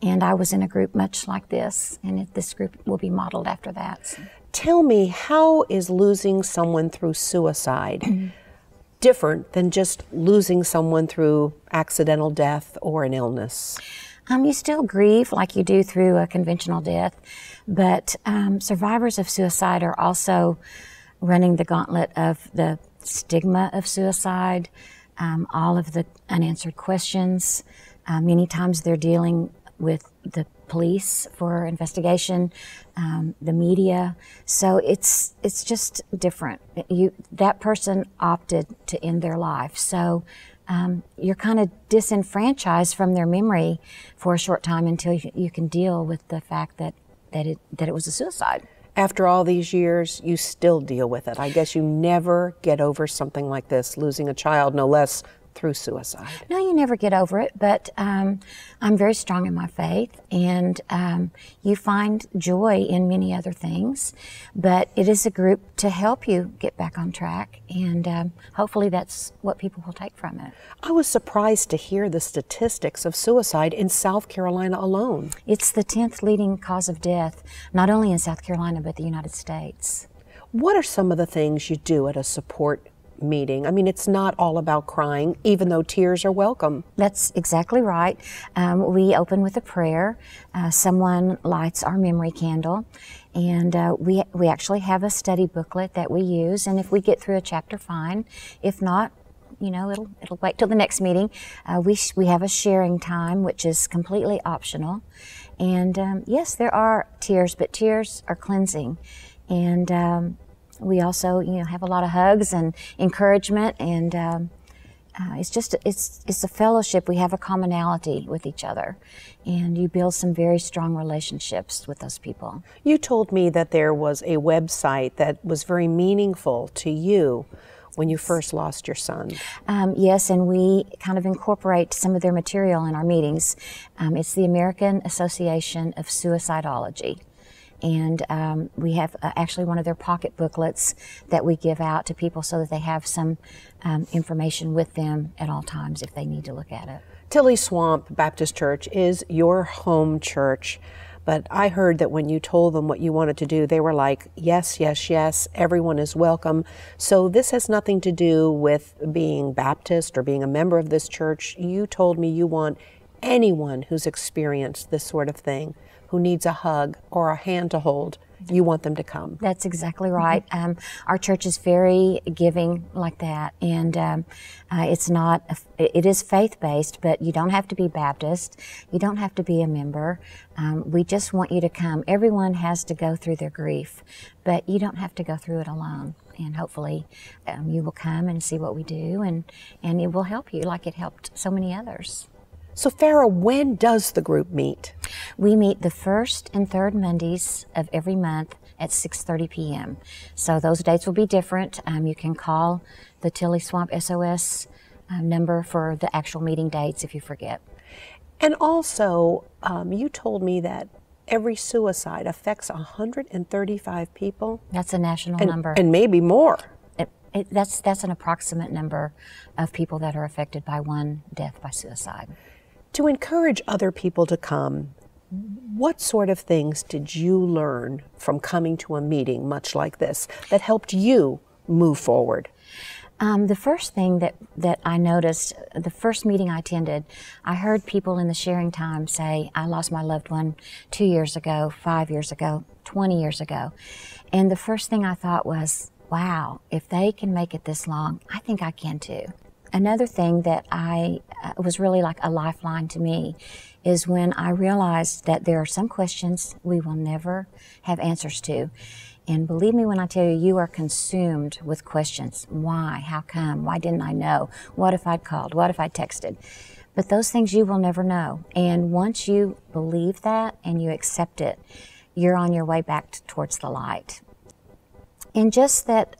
And I was in a group much like this, and this group will be modeled after that. Tell me, how is losing someone through suicide different than just losing someone through accidental death or an illness? You still grieve like you do through a conventional death, but survivors of suicide are also running the gauntlet of the stigma of suicide, all of the unanswered questions. Many times they're dealing with the police for investigation, the media. So it's just different. That person opted to end their life. So you're kind of disenfranchised from their memory for a short time until you can deal with the fact that it was a suicide. After all these years, you still deal with it. I guess you never get over something like this, losing a child, no less through suicide. No, you never get over it, but I'm very strong in my faith, and you find joy in many other things, but it is a group to help you get back on track, and hopefully that's what people will take from it. I was surprised to hear the statistics of suicide in South Carolina alone. It's the 10th leading cause of death, not only in South Carolina, but the United States. What are some of the things you do at a support meeting? I mean, it's not all about crying, even though tears are welcome. That's exactly right. We open with a prayer. Someone lights our memory candle, and we actually have a study booklet that we use. And if we get through a chapter, fine. If not, you know, it'll wait till the next meeting. We have a sharing time, which is completely optional. And yes, there are tears, but tears are cleansing. And we also, have a lot of hugs and encouragement, and it's a fellowship. We have a commonality with each other, and you build some very strong relationships with those people. You told me that there was a website that was very meaningful to you when you first lost your son. Yes, and we kind of incorporate some of their material in our meetings. It's the American Association of Suicidology. And we have actually one of their pocket booklets that we give out to people so that they have some information with them at all times if they need to look at it. Tilly Swamp Baptist Church is your home church, but I heard that when you told them what you wanted to do, they were like, yes, yes, yes, everyone is welcome. So this has nothing to do with being Baptist or being a member of this church. You told me you want anyone who's experienced this sort of thing, who needs a hug or a hand to hold, you want them to come. That's exactly right. Our church is very giving like that, and it is faith-based, but you don't have to be Baptist. You don't have to be a member. We just want you to come. Everyone has to go through their grief, but you don't have to go through it alone. And hopefully you will come and see what we do, and it will help you like it helped so many others. So Farrah, when does the group meet? We meet the first and third Mondays of every month at 6:30 p.m. So those dates will be different. You can call the Tilly Swamp SOS number for the actual meeting dates if you forget. And also, you told me that every suicide affects 135 people. That's a national number. And maybe more. That's an approximate number of people that are affected by one death by suicide. To encourage other people to come, what sort of things did you learn from coming to a meeting much like this that helped you move forward? The first thing that I noticed, the first meeting I attended, I heard people in the sharing time say, I lost my loved one 2 years ago, 5 years ago, 20 years ago. And the first thing I thought was, wow, if they can make it this long, I think I can too. Another thing that was really like a lifeline to me is when I realized that there are some questions we will never have answers to. And believe me when I tell you, you are consumed with questions. Why? How come? Why didn't I know? What if I'd called? What if I texted? But those things you will never know. And once you believe that and you accept it, you're on your way back towards the light. And just that,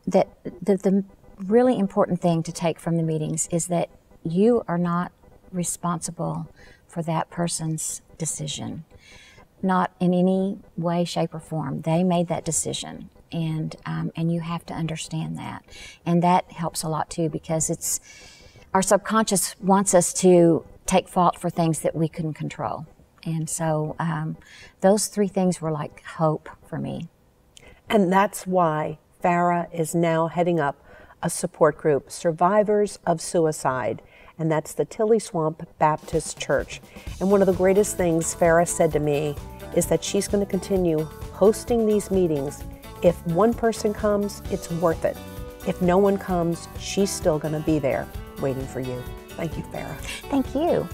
the really important thing to take from the meetings is that you are not responsible for that person's decision. Not in any way, shape, or form. They made that decision, and you have to understand that. And that helps a lot too, because our subconscious wants us to take fault for things that we couldn't control. And so those three things were like hope for me. And that's why Farah is now heading up a support group, Survivors of Suicide, and that's the Tilly Swamp Baptist Church. And one of the greatest things Farah said to me is that she's going to continue hosting these meetings. If one person comes, it's worth it. If no one comes, she's still going to be there waiting for you. Thank you, Farah. Thank you.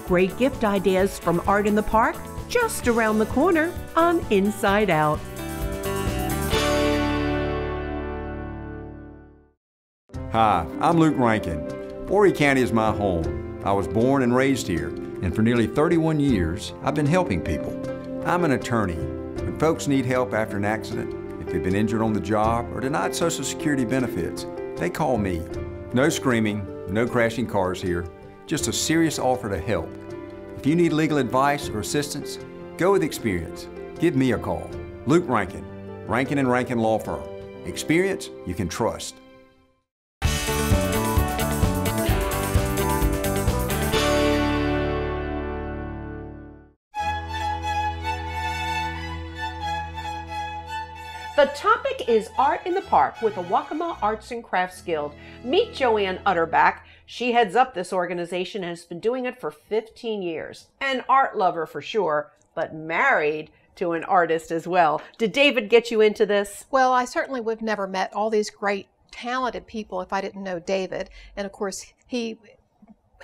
Great gift ideas from Art in the Park, just around the corner on Inside Out. Hi, I'm Luke Rankin. Horry County is my home. I was born and raised here, and for nearly 31 years, I've been helping people. I'm an attorney. When folks need help after an accident, if they've been injured on the job or denied Social Security benefits, they call me. No screaming, no crashing cars here, just a serious offer to help. If you need legal advice or assistance, go with experience. Give me a call. Luke Rankin, Rankin & Rankin Law Firm. Experience you can trust. The topic is Art in the Park with the Waccamaw Arts and Crafts Guild. Meet Joanne Utterback. She heads up this organization and has been doing it for 15 years. An art lover for sure, but married to an artist as well. Did David get you into this? Well, I certainly would have never met all these great, talented people if I didn't know David. And of course, he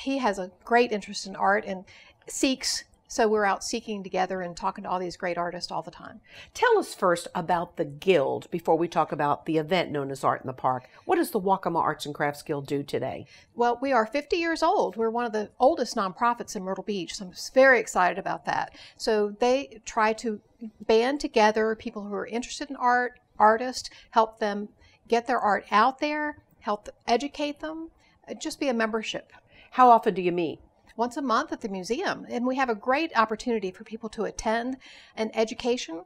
has a great interest in art and seeks. So we're out seeking together and talking to all these great artists all the time. Tell us first about the Guild before we talk about the event known as Art in the Park. What does the Waccamaw Arts and Crafts Guild do today? Well, we are 50 years old. We're one of the oldest nonprofits in Myrtle Beach, so I'm very excited about that. So they try to band together people who are interested in art, artists, help them get their art out there, help educate them, just be a membership. How often do you meet? Once a month at the museum, and we have a great opportunity for people to attend an education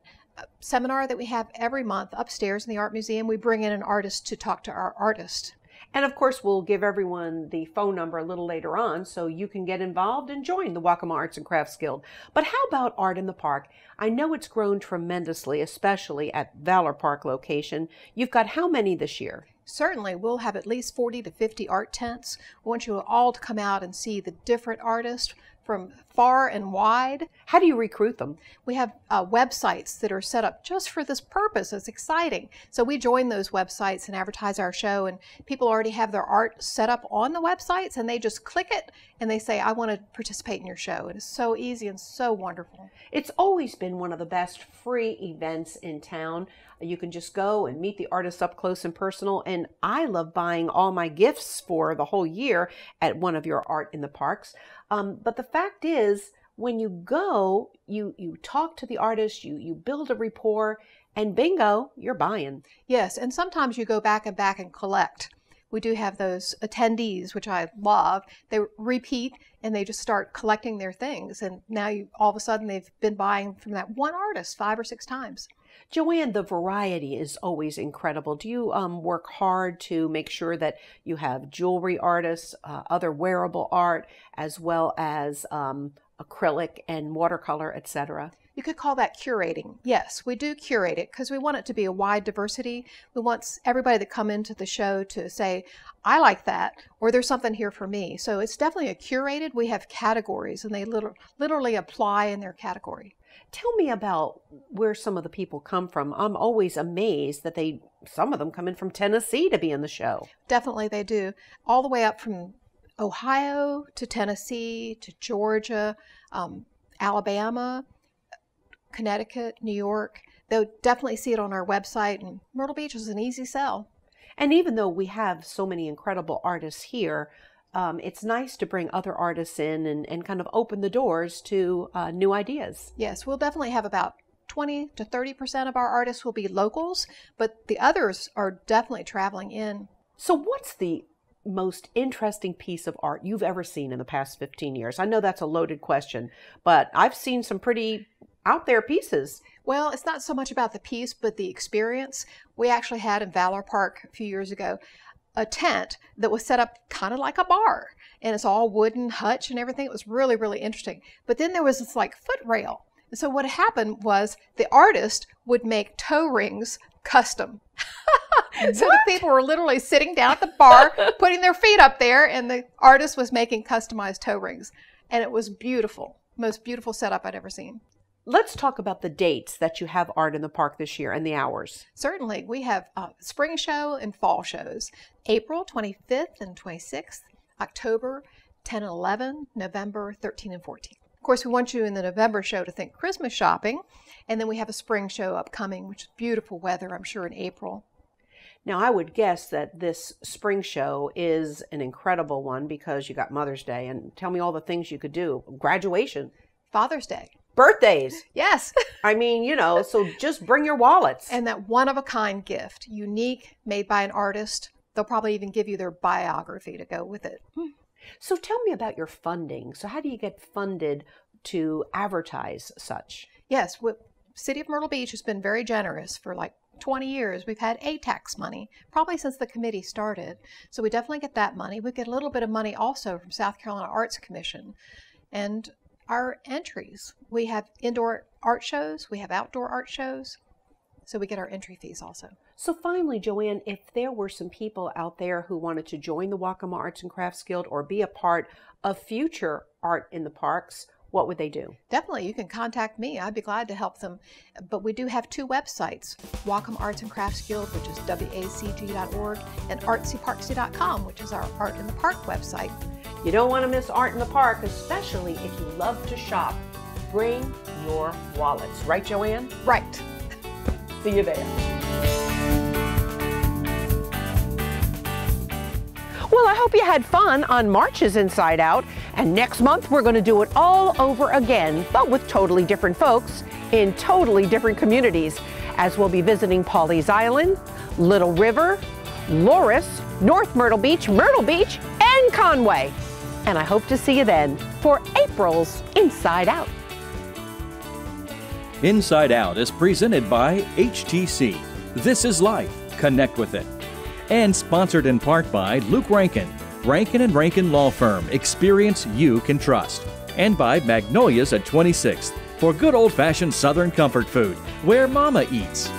seminar that we have every month upstairs in the art museum. We bring in an artist to talk to our artist. And of course, we'll give everyone the phone number a little later on so you can get involved and join the Waccamaw Arts and Crafts Guild. But how about Art in the Park? I know it's grown tremendously, especially at Valor Park location. You've got how many this year? Certainly, we'll have at least 40 to 50 art tents. We want you all to come out and see the different artists from far and wide. How do you recruit them? We have websites that are set up just for this purpose. It's exciting. So we join those websites and advertise our show, and people already have their art set up on the websites, and they just click it and they say, I want to participate in your show. It is so easy and so wonderful. It's always been one of the best free events in town. You can just go and meet the artists up close and personal, and I love buying all my gifts for the whole year at one of your Art in the Parks. But the fact is, when you go, you talk to the artist, you build a rapport, and bingo, you're buying. Yes, and sometimes you go back and collect. we do have those attendees, which I love. They repeat and they just start collecting their things. And now all of a sudden they've been buying from that one artist 5 or 6 times. Joanne, the variety is always incredible. Do you work hard to make sure that you have jewelry artists, other wearable art, as well as acrylic and watercolor, etc.? You could call that curating. Yes, we do curate it because we want it to be a wide diversity. We want everybody that come into the show to say, I like that, or there's something here for me. So it's definitely a curated. We have categories, and they literally apply in their category. Tell me about where some of the people come from. I'm always amazed that some of them come in from Tennessee to be in the show. Definitely they do. All the way up from Ohio to Tennessee to Georgia, Alabama, Connecticut, New York. They'll definitely see it on our website, and Myrtle Beach is an easy sell. And even though we have so many incredible artists here, it's nice to bring other artists in and kind of open the doors to new ideas. Yes, we'll definitely have about 20 to 30% of our artists will be locals, but the others are definitely traveling in. So what's the most interesting piece of art you've ever seen in the past 15 years? I know that's a loaded question, but I've seen some pretty out there pieces. Well, it's not so much about the piece, but the experience. We actually had in Valor Park a few years ago a tent that was set up kind of like a bar, and it's all wooden hutch and everything. It was really, really interesting. But then there was this like foot rail. And so what happened was the artist would make toe rings custom. So the people were literally sitting down at the bar, putting their feet up there, and the artist was making customized toe rings. And it was beautiful. Most beautiful setup I'd ever seen. Let's talk about the dates that you have art in the park this year and the hours. Certainly. We have spring show and fall shows. April 25th and 26th, October 10 and 11, November 13 and 14. Of course, we want you in the November show to think Christmas shopping. And then we have a spring show upcoming, which is beautiful weather, I'm sure, in April. Now, I would guess that this spring show is an incredible one because you got Mother's Day. And tell me all the things you could do. Graduation. Father's Day. Birthdays. Yes. I mean, so just bring your wallets. And that one-of-a-kind gift, unique, made by an artist. They'll probably even give you their biography to go with it. So tell me about your funding. So how do you get funded to advertise such? Yes, City of Myrtle Beach has been very generous for like 20 years. We've had ATAX money, probably since the committee started. So we definitely get that money. We get a little bit of money also from South Carolina Arts Commission. And our entries, we have indoor art shows, we have outdoor art shows, so we get our entry fees also. So finally, Joanne, if there were some people out there who wanted to join the Waccamaw Arts and Crafts Guild or be a part of future art in the parks, what would they do? Definitely, you can contact me. I'd be glad to help them. But we do have 2 websites, Waccamaw Arts and Crafts Guild, which is wacg.org, and artsyparksy.com, which is our Art in the Park website. You don't want to miss art in the park, especially if you love to shop. Bring your wallets. Right, Joanne? Right. See you there. Well, I hope you had fun on March's Inside Out. And next month, we're going to do it all over again, but with totally different folks in totally different communities, as we'll be visiting Pawleys Island, Little River, Loris, North Myrtle Beach, and Conway. And I hope to see you then for April's Inside Out. Inside Out is presented by HTC. This is life. Connect with it. And sponsored in part by Luke Rankin, Rankin & Rankin Law Firm. Experience you can trust. And by Magnolia's at 26th for good old-fashioned Southern comfort food, where Mama eats.